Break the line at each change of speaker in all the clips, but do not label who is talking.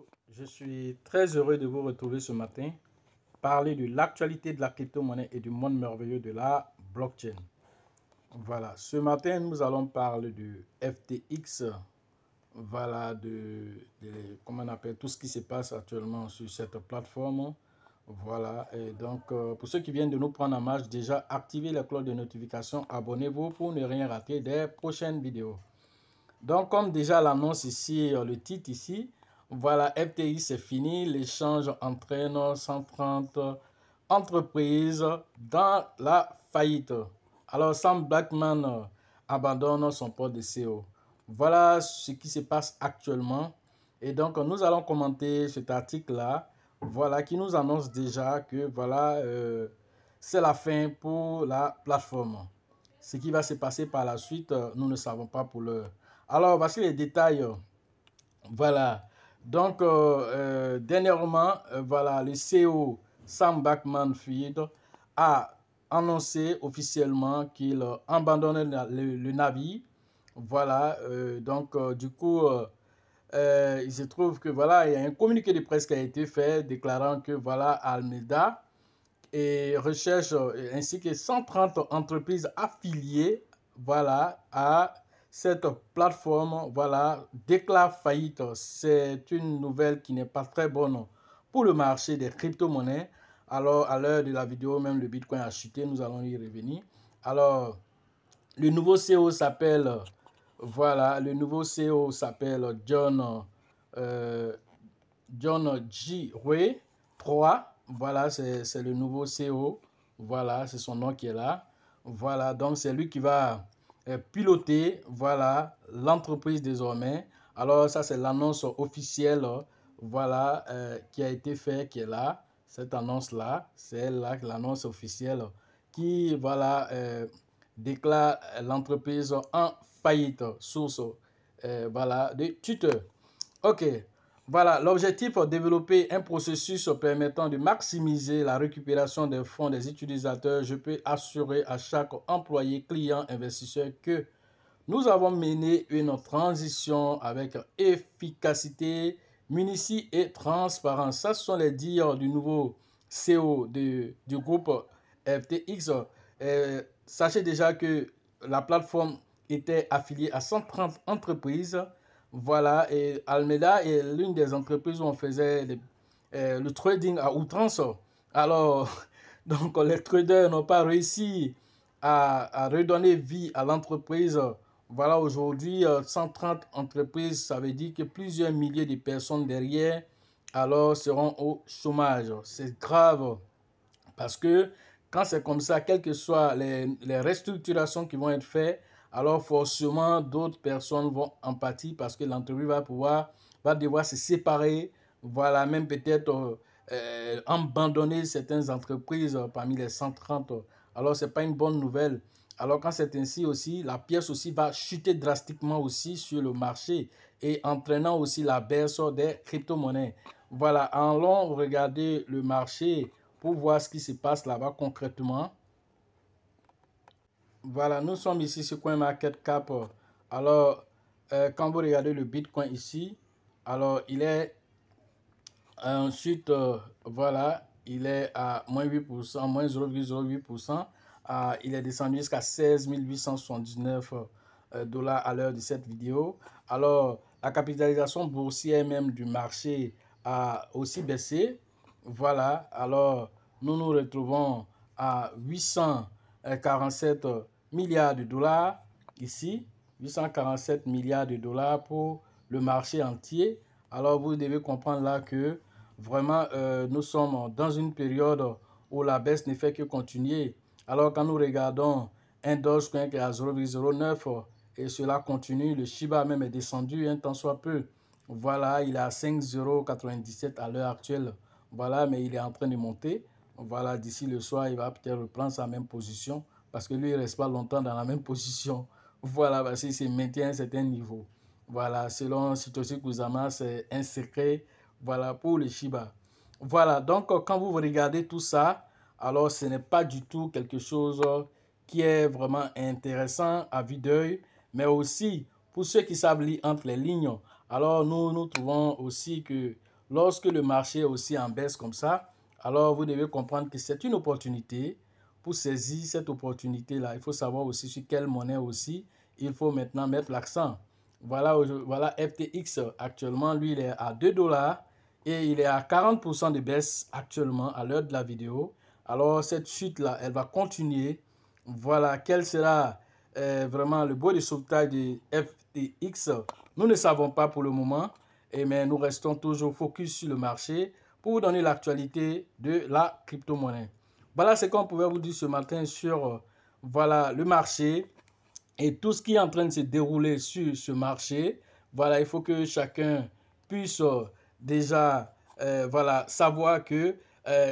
Bonjour, je suis très heureux de vous retrouver ce matin, parler de l'actualité de la crypto-monnaie et du monde merveilleux de la blockchain. Voilà, ce matin, nous allons parler de FTX, voilà, comment on appelle tout ce qui se passe actuellement sur cette plateforme. Voilà, et donc, pour ceux qui viennent de nous prendre en marche, déjà, activez la cloche de notification, abonnez-vous pour ne rien rater des prochaines vidéos. Donc, comme déjà l'annonce ici, le titre ici, voilà, FTX c'est fini. L'échange entraîne 130 entreprises dans la faillite. Alors, Sam Bankman abandonne son poste de CEO. Voilà ce qui se passe actuellement. Et donc, nous allons commenter cet article-là, voilà, qui nous annonce déjà que, voilà, c'est la fin pour la plateforme. Ce qui va se passer par la suite, nous ne savons pas pour l'heure. Alors, voici les détails. Voilà. Donc, dernièrement, voilà, le CEO Sam Bankman-Fried a annoncé officiellement qu'il abandonnait le navire. Voilà. Donc, du coup, il se trouve que voilà, il y a un communiqué de presse qui a été fait déclarant que voilà, Alameda et recherche ainsi que 130 entreprises affiliées, voilà, à cette plateforme, voilà, déclare faillite. C'est une nouvelle qui n'est pas très bonne pour le marché des crypto-monnaies. Alors, à l'heure de la vidéo, même le Bitcoin a chuté, nous allons y revenir. Alors, le nouveau CEO s'appelle, voilà, le nouveau CEO s'appelle John G. Ray 3. Voilà, c'est le nouveau CEO. Voilà, c'est son nom qui est là. Voilà, donc c'est lui qui va piloter, voilà, l'entreprise désormais. Alors ça, c'est l'annonce officielle, voilà, qui a été faite, qui est là. Cette annonce-là, c'est là l'annonce officielle qui, voilà, déclare l'entreprise en faillite, source, voilà, de Twitter. Ok. Voilà, l'objectif est de développer un processus permettant de maximiser la récupération des fonds des utilisateurs. Je peux assurer à chaque employé, client, investisseur que nous avons mené une transition avec efficacité, munitie et transparence. Ça, ce sont les dires du nouveau CEO du groupe FTX. Sachez déjà que la plateforme était affiliée à 130 entreprises. Voilà, et Alameda est l'une des entreprises où on faisait le trading à outrance. Alors, donc les traders n'ont pas réussi à redonner vie à l'entreprise. Voilà, aujourd'hui, 130 entreprises, ça veut dire que plusieurs milliers de personnes derrière, alors, seront au chômage. C'est grave parce que quand c'est comme ça, quelles que soient les restructurations qui vont être faites, alors forcément d'autres personnes vont en pâtir parce que l'entreprise va devoir se séparer, voilà, même peut-être abandonner certaines entreprises parmi les 130. Alors, ce n'est pas une bonne nouvelle. Alors, quand c'est ainsi aussi, la pièce aussi va chuter drastiquement aussi sur le marché et entraînant aussi la baisse des crypto-monnaies. Voilà, allons regarder le marché pour voir ce qui se passe là-bas concrètement. Voilà, nous sommes ici sur CoinMarketCap. Alors, quand vous regardez le Bitcoin ici, alors il est ensuite, voilà, il est à moins 8%, moins 0,08%. Il est descendu jusqu'à 16 879 dollars à l'heure de cette vidéo. Alors, la capitalisation boursière même du marché a aussi baissé. Voilà, alors nous nous retrouvons à 847 milliards de dollars ici, 847 milliards de dollars pour le marché entier. Alors vous devez comprendre là que vraiment nous sommes dans une période où la baisse ne fait que continuer. Alors quand nous regardons un Dogecoin qui est à 0,09 et cela continue, le Shiba même est descendu un tant soit peu. Voilà, il est à 5,97 à l'heure actuelle. Voilà, mais il est en train de monter. Voilà, d'ici le soir, il va peut-être reprendre sa même position parce que lui, il ne reste pas longtemps dans la même position. Voilà, parce qu'il se maintient à un certain niveau. Voilà, selon Satoshi Kusama, c'est un secret, voilà, pour le Shiba. Voilà, donc quand vous regardez tout ça, alors ce n'est pas du tout quelque chose qui est vraiment intéressant à vue d'œil, mais aussi pour ceux qui savent lire entre les lignes. Alors nous trouvons aussi que lorsque le marché est aussi en baisse comme ça, alors vous devez comprendre que c'est une opportunité. Pour saisir cette opportunité-là, il faut savoir aussi sur quelle monnaie aussi il faut maintenant mettre l'accent. Voilà, voilà FTX actuellement, lui, il est à 2 $ et il est à 40% de baisse actuellement à l'heure de la vidéo. Alors, cette chute-là, elle va continuer. Voilà, quel sera vraiment le bout de sauvetage de FTX? Nous ne savons pas pour le moment, mais nous restons toujours focus sur le marché pour vous donner l'actualité de la crypto-monnaie. Voilà ce qu'on pouvait vous dire ce matin sur voilà, le marché et tout ce qui est en train de se dérouler sur ce marché. Voilà, il faut que chacun puisse déjà voilà, savoir que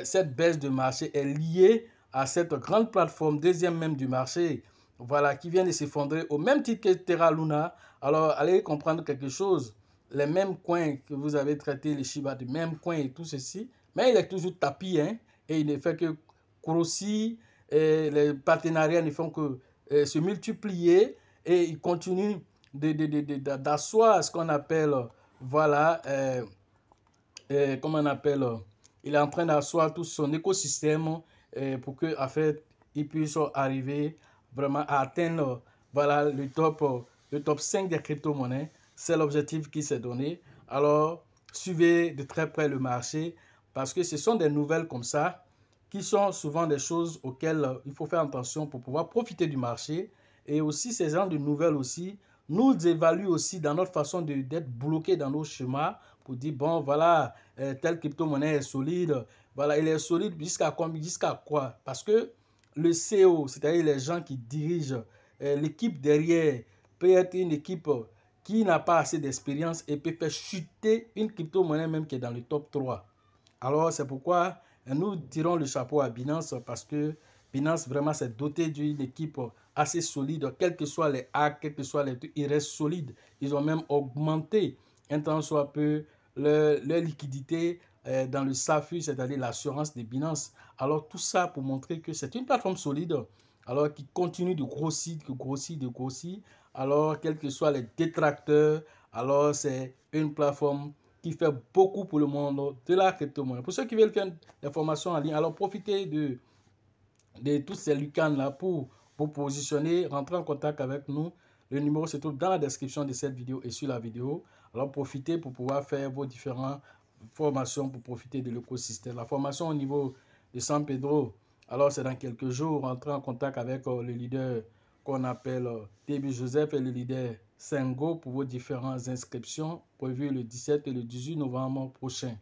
cette baisse de marché est liée à cette grande plateforme, deuxième même du marché, voilà, qui vient de s'effondrer au même titre que Terra Luna. Alors, allez comprendre quelque chose. Les mêmes coins que vous avez traité, les Shiba, les mêmes coins et tout ceci, mais il est toujours tapis, hein, et il ne fait que grossir, et les partenariats ne font que se multiplier et il continue d'asseoir ce qu'on appelle, voilà, comment on appelle, il est en train d'asseoir tout son écosystème pour que, en fait, il puisse arriver vraiment à atteindre, voilà, le top 5 des crypto-monnaies. C'est l'objectif qui s'est donné. Alors, suivez de très près le marché parce que ce sont des nouvelles comme ça qui sont souvent des choses auxquelles il faut faire attention pour pouvoir profiter du marché. Et aussi, ces genres de nouvelles aussi nous évaluent aussi dans notre façon d'être bloqués dans nos schémas pour dire, bon, voilà, telle crypto-monnaie est solide. Voilà, il est solide jusqu'à quoi? Parce que le CEO, c'est-à-dire les gens qui dirigent l'équipe derrière, peut être une équipe qui n'a pas assez d'expérience et peut faire chuter une crypto-monnaie même qui est dans le top 3. Alors, c'est pourquoi nous tirons le chapeau à Binance parce que Binance vraiment s'est doté d'une équipe assez solide, quels que soient les hacks, quels que soient les trucs, ils restent solides. Ils ont même augmenté un tant soit peu leur liquidité dans le SAFU, c'est-à-dire l'assurance de Binance. Alors tout ça pour montrer que c'est une plateforme solide, alors qui continue de grossir, de grossir. Alors quels que soient les détracteurs, alors c'est une plateforme qui fait beaucoup pour le monde de la crypto-monnaie. Pour ceux qui veulent faire des formations en ligne, alors profitez de tous ces lucans-là pour vous positionner, rentrer en contact avec nous. Le numéro se trouve dans la description de cette vidéo et sur la vidéo. Alors profitez pour pouvoir faire vos différentes formations pour profiter de l'écosystème. La formation au niveau de San Pedro, alors c'est dans quelques jours, rentrer en contact avec le leader qu'on appelle Début Joseph et le leader Sengo pour vos différentes inscriptions prévues le 17 et le 18 novembre prochain.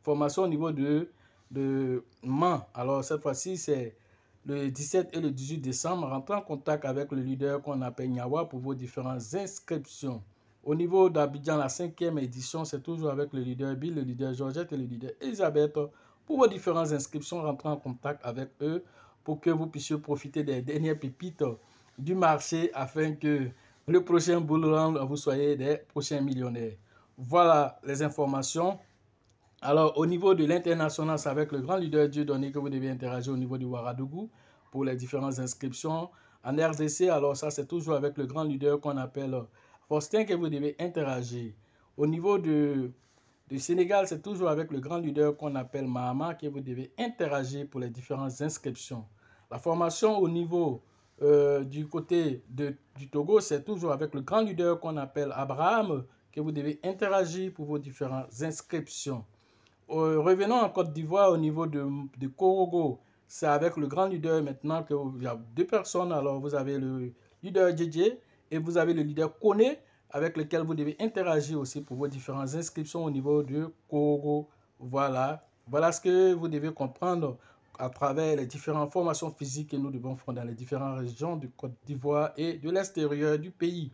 Formation au niveau de Mans. Alors cette fois-ci, c'est le 17 et le 18 décembre. Rentrez en contact avec le leader qu'on appelle Nyawa pour vos différentes inscriptions. Au niveau d'Abidjan, la 5e édition, c'est toujours avec le leader Bill, le leader Georgette et le leader Elisabeth. Pour vos différentes inscriptions, rentrez en contact avec eux pour que vous puissiez profiter des dernières pépites du marché afin que le prochain bull run, vous soyez des prochains millionnaires. Voilà les informations. Alors, au niveau de l'international, c'est avec le grand leader Dieudonné que vous devez interagir au niveau du Ouagadougou pour les différentes inscriptions. En RDC, alors ça, c'est toujours avec le grand leader qu'on appelle Faustin que vous devez interagir. Au niveau du Sénégal, c'est toujours avec le grand leader qu'on appelle Mahama que vous devez interagir pour les différentes inscriptions. La formation au niveau du côté du Togo, c'est toujours avec le grand leader qu'on appelle Abraham que vous devez interagir pour vos différentes inscriptions. Revenons en Côte d'Ivoire au niveau de Korogo. C'est avec le grand leader maintenant qu'il y a deux personnes. Alors vous avez le leader JJ et vous avez le leader Kone avec lequel vous devez interagir aussi pour vos différentes inscriptions au niveau de Korogo. Voilà. Voilà ce que vous devez comprendre à travers les différentes formations physiques que nous devons faire dans les différentes régions de Côte d'Ivoire et de l'extérieur du pays.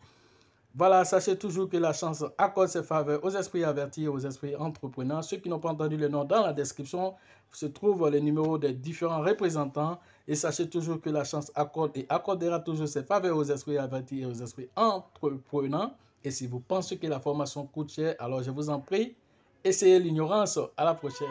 Voilà, sachez toujours que la chance accorde ses faveurs aux esprits avertis et aux esprits entrepreneurs. Ceux qui n'ont pas entendu le nom dans la description, se trouvent les numéros des différents représentants. Et sachez toujours que la chance accorde et accordera toujours ses faveurs aux esprits avertis et aux esprits entrepreneurs. Et si vous pensez que la formation coûte cher, alors je vous en prie, essayez l'ignorance. À la prochaine.